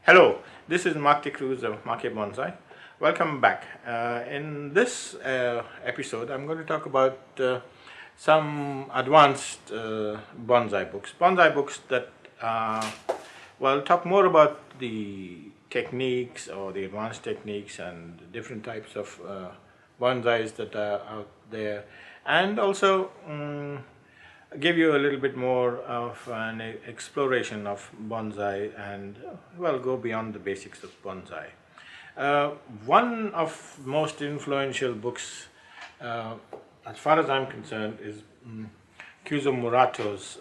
Hello, this is Cruz of Market Bonsai. Welcome back. In this episode, I'm going to talk about some advanced bonsai books. Bonsai books that talk more about the techniques or the advanced techniques and different types of bonsais that are out there, and also give you a little bit more of an exploration of bonsai and go beyond the basics of bonsai. One of most influential books, as far as I'm concerned, is Kyuzo Murato's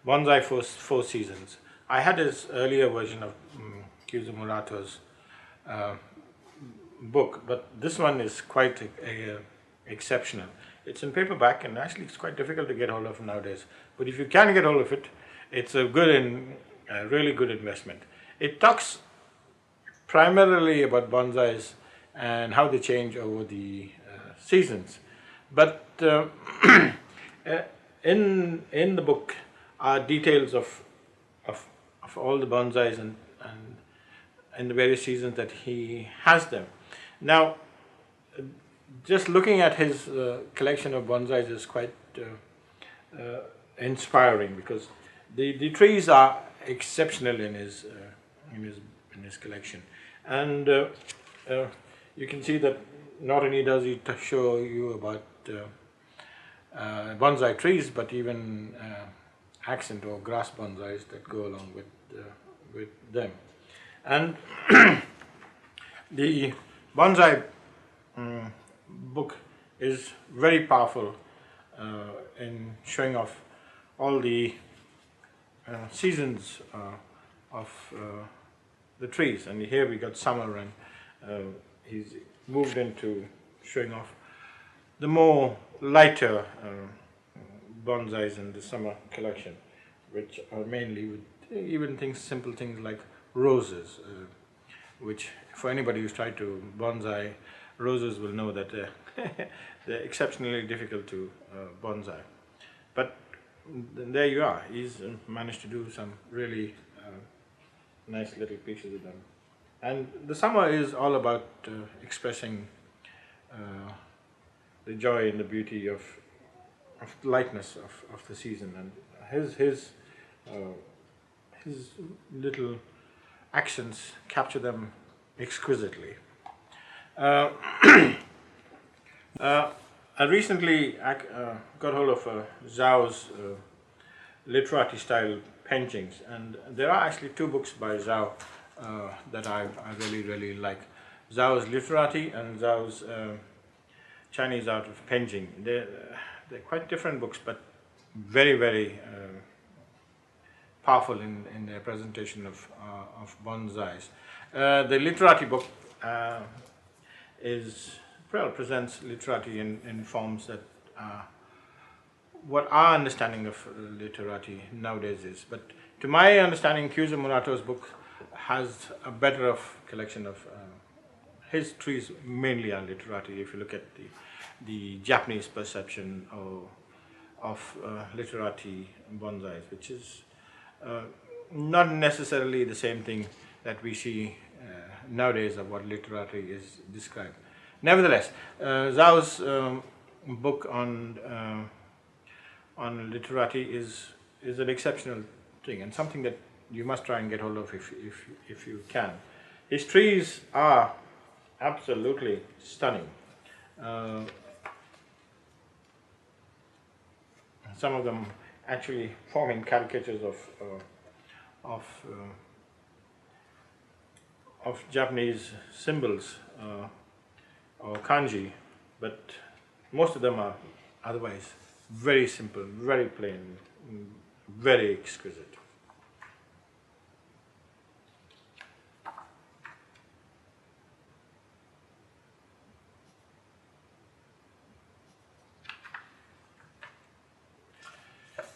Bonsai Four Seasons. I had his earlier version of Kyuzo Murato's book, but this one is quite exceptional. It's in paperback, and actually it's quite difficult to get hold of nowadays. But if you can get hold of it, it's a good and really good investment. It talks primarily about bonsais and how they change over the seasons. But in the book are details of all the bonsais and in the various seasons that he has them. Now, just looking at his collection of bonsais is quite inspiring, because the trees are exceptional in his collection, and you can see that not only does he show you about bonsai trees, but even accent or grass bonsais that go along with them. And the bonsai book is very powerful in showing off all the seasons of the trees. And here we got summer, and he's moved into showing off the more lighter bonsais in the summer collection, which are mainly with even simple things like roses, which for anybody who's tried to bonsai roses will know that they're exceptionally difficult to bonsai. But there you are, he's managed to do some really nice little pieces of them. And the summer is all about expressing the joy and the beauty of the lightness of the season, and his little accents capture them exquisitely. I recently got hold of Zhao's Literati style Penjings, and there are actually two books by Zhao that I really like. Zhao's Literati and Zhao's Chinese art of Penjing. They're quite different books, but very powerful in their presentation of bonsais. The Literati book presents literati in forms that what our understanding of literati nowadays is. But to my understanding, Kyuzo Murato's book has a better collection of his trees mainly are literati. If you look at the Japanese perception of literati bonsais, which is not necessarily the same thing that we see nowadays of what literati is described. Nevertheless, Zhao's book on literati is an exceptional thing, and something that you must try and get hold of if you can. His trees are absolutely stunning. Some of them actually forming caricatures of Japanese symbols or kanji, but most of them are otherwise very simple, very plain, very exquisite.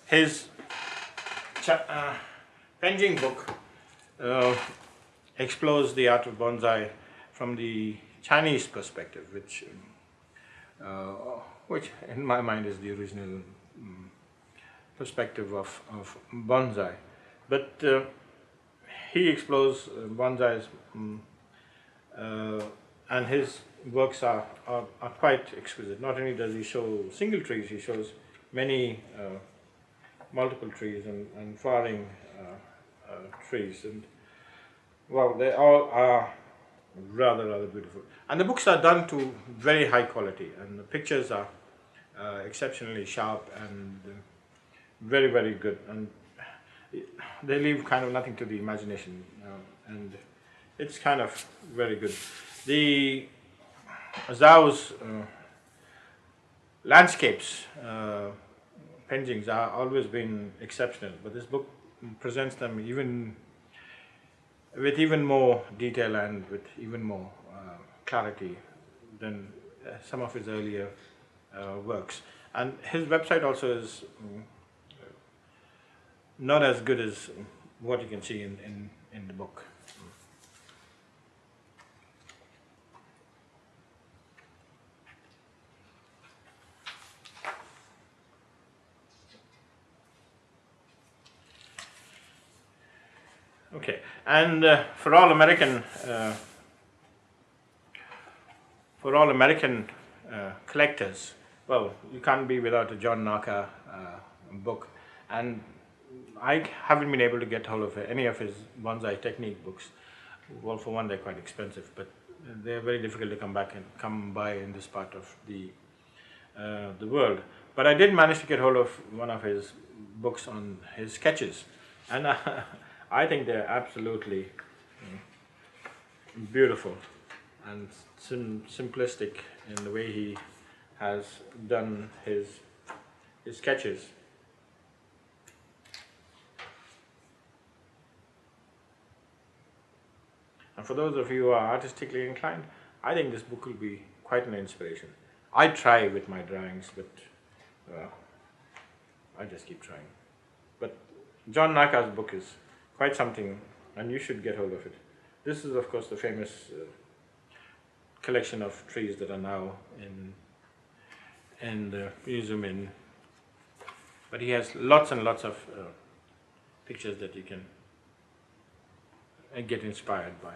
His Penjing book explores the art of bonsai from the Chinese perspective, which in my mind is the original perspective of bonsai. But he explores bonsais, and his works are quite exquisite. Not only does he show single trees, he shows many multiple trees and flowering trees, and well, they all are rather beautiful. And the books are done to very high quality, and the pictures are exceptionally sharp and very good, and they leave kind of nothing to the imagination, and it's kind of very good. The Zhao's landscapes, Penjings, are always been exceptional, but this book presents them with even more detail and with even more clarity than some of his earlier works. And his website also is not as good as what you can see in the book. Okay, and for all American collectors, well, you can't be without a John Naka book, and I haven't been able to get hold of any of his bonsai technique books. Well, for one, they're quite expensive, but they're very difficult to come by in this part of the world. But I did manage to get hold of one of his books on his sketches, and I think they're absolutely beautiful and simplistic in the way he has done his sketches. And for those of you who are artistically inclined, I think this book will be quite an inspiration. I try with my drawings, but I just keep trying. But John Naka's book is quite something, and you should get hold of it. This is, of course, the famous collection of trees that are now in the museum but he has lots and lots of pictures that you can get inspired by.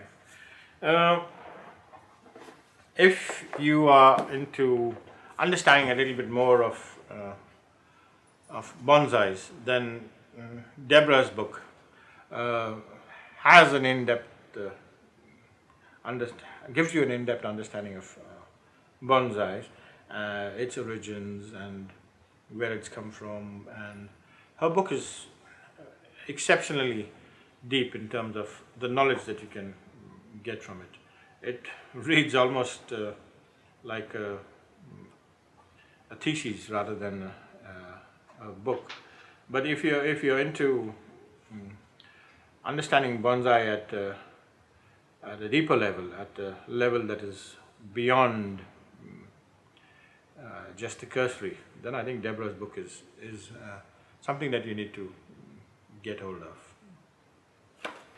If you are into understanding a little bit more of bonsais, then Deborah's book has an in-depth gives you an in-depth understanding of bonsais, its origins and where it's come from, and her book is exceptionally deep in terms of the knowledge that you can get from it. It reads almost like a thesis rather than a book. But if you're into understanding bonsai at a deeper level, at a level that is beyond just the cursory, then I think Deborah's book is something that you need to get hold of.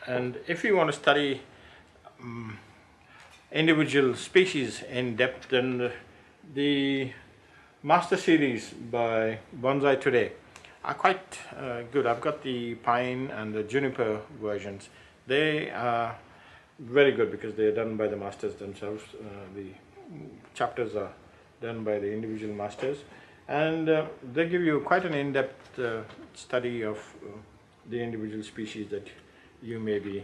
And if you want to study individual species in depth, then the Master series by Bonsai Today are quite good. I've got the pine and the juniper versions. They are very good because they are done by the masters themselves. The chapters are done by the individual masters, and they give you quite an in-depth study of the individual species that you may be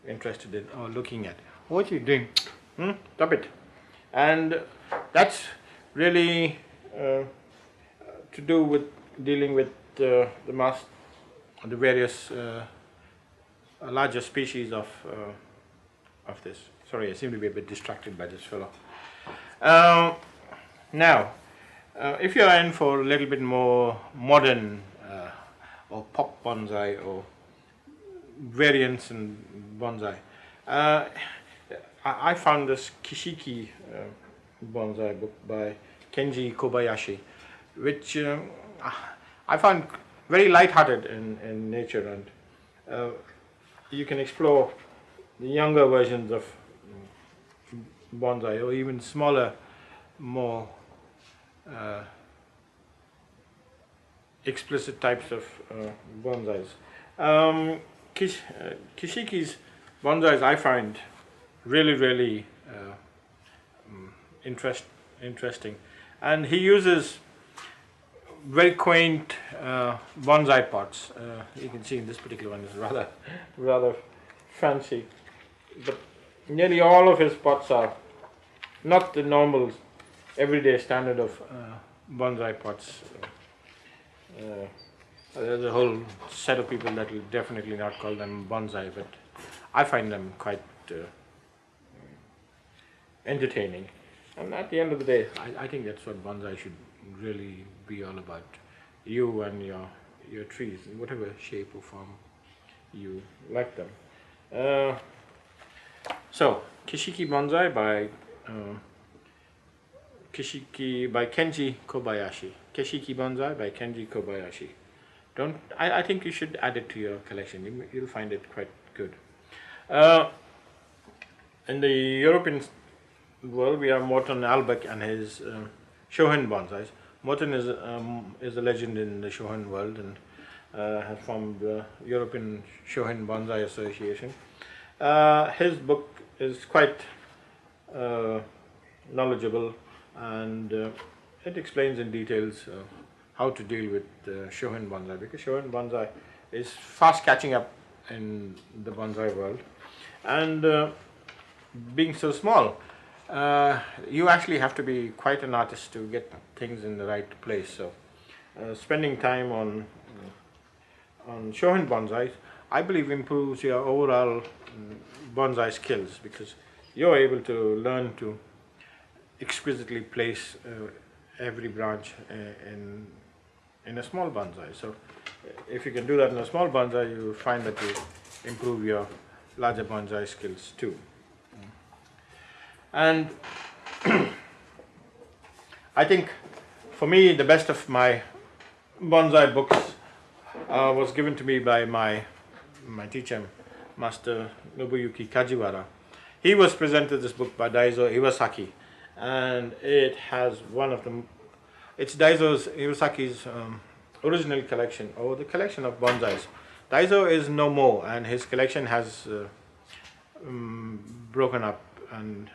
interested in or looking at. What are you doing? Stop it. And that's really to do with dealing with the various larger species of this. Sorry, I seem to be a bit distracted by this fellow. Now, if you're in for a little bit more modern or pop bonsai or variants in bonsai, I found this Keshiki bonsai book by Kenji Kobayashi, which I found very light-hearted in nature, and you can explore the younger versions of bonsai or even smaller, more explicit types of bonsais. Keshiki's bonsais I find really interesting, and he uses very quaint bonsai pots. You can see in this particular one is rather fancy, but nearly all of his pots are not the normal everyday standard of bonsai pots. There's a whole set of people that will definitely not call them bonsai, but I find them quite entertaining. And at the end of the day, I think that's what bonsai should really be all about. You and your trees, in whatever shape or form you like them. So, Keshiki Bonsai by Kenji Kobayashi. Keshiki Bonsai by Kenji Kobayashi. I think you should add it to your collection. You'll find it quite good. In the European world, we have Morten Albek and his Shohin bonsais. Morten is a legend in the Shohin world and has formed the European Shohin Bonsai Association. His book is quite knowledgeable, and it explains in details how to deal with Shohin bonsai, because Shohin bonsai is fast catching up in the bonsai world, and being so small, you actually have to be quite an artist to get things in the right place. So spending time on Shohin bonsai, I believe, improves your overall bonsai skills, because you're able to learn to exquisitely place every branch in a small bonsai. So if you can do that in a small bonsai, you find that you improve your larger bonsai skills too. And I think for me the best of my bonsai books was given to me by my teacher, Master Nobuyuki Kajiwara. He was presented this book by Daizo Iwasaki, and it has it's Iwasaki's original collection, or the collection of bonsais. Daizo is no more, and his collection has broken up, and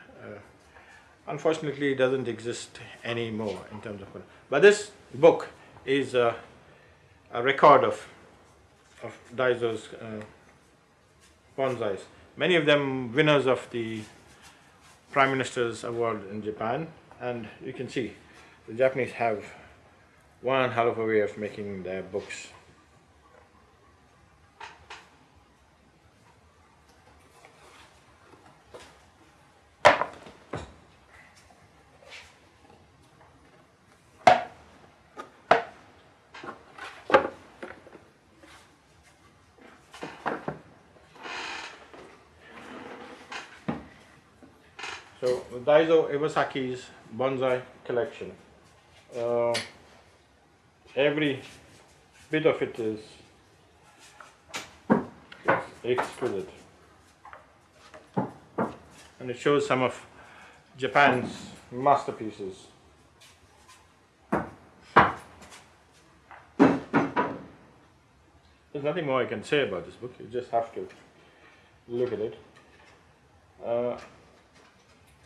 unfortunately doesn't exist anymore in terms of. But this book is a record of Daizo's bonsais. Many of them winners of the Prime Minister's Award in Japan, and you can see the Japanese have one hell of a way of making their books. So Daizo Iwasaki's bonsai collection, every bit of it is exquisite, and it shows some of Japan's masterpieces. There's nothing more I can say about this book. You just have to look at it.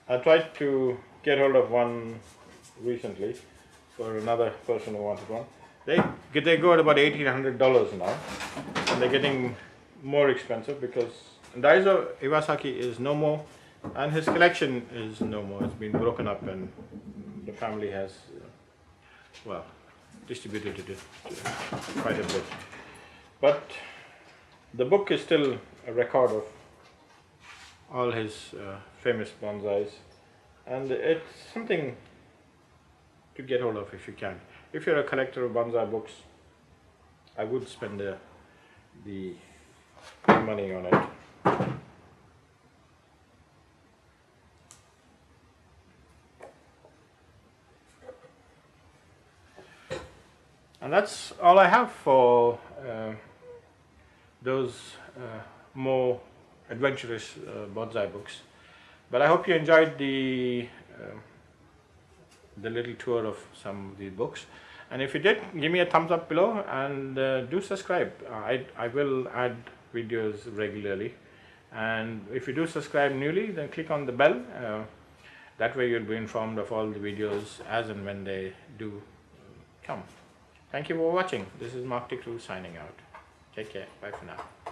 I tried to get hold of one recently for another person who wanted one. They go at about $1,800 now, and they're getting more expensive because Daizo Iwasaki is no more, and his collection is no more. It's been broken up, and the family has, distributed it quite a bit. But the book is still a record of all his famous bonsais, and it's something to get hold of if you can. If you're a collector of bonsai books, I would spend the money on it. And that's all I have for those more adventurous bonsai books. But I hope you enjoyed the little tour of some of these books. And if you did, give me a thumbs up below, and do subscribe. I will add videos regularly. And if you do subscribe newly, then click on the bell. That way you'll be informed of all the videos as and when they do come. Thank you for watching. This is Mark T. Cruz signing out. Take care. Bye for now.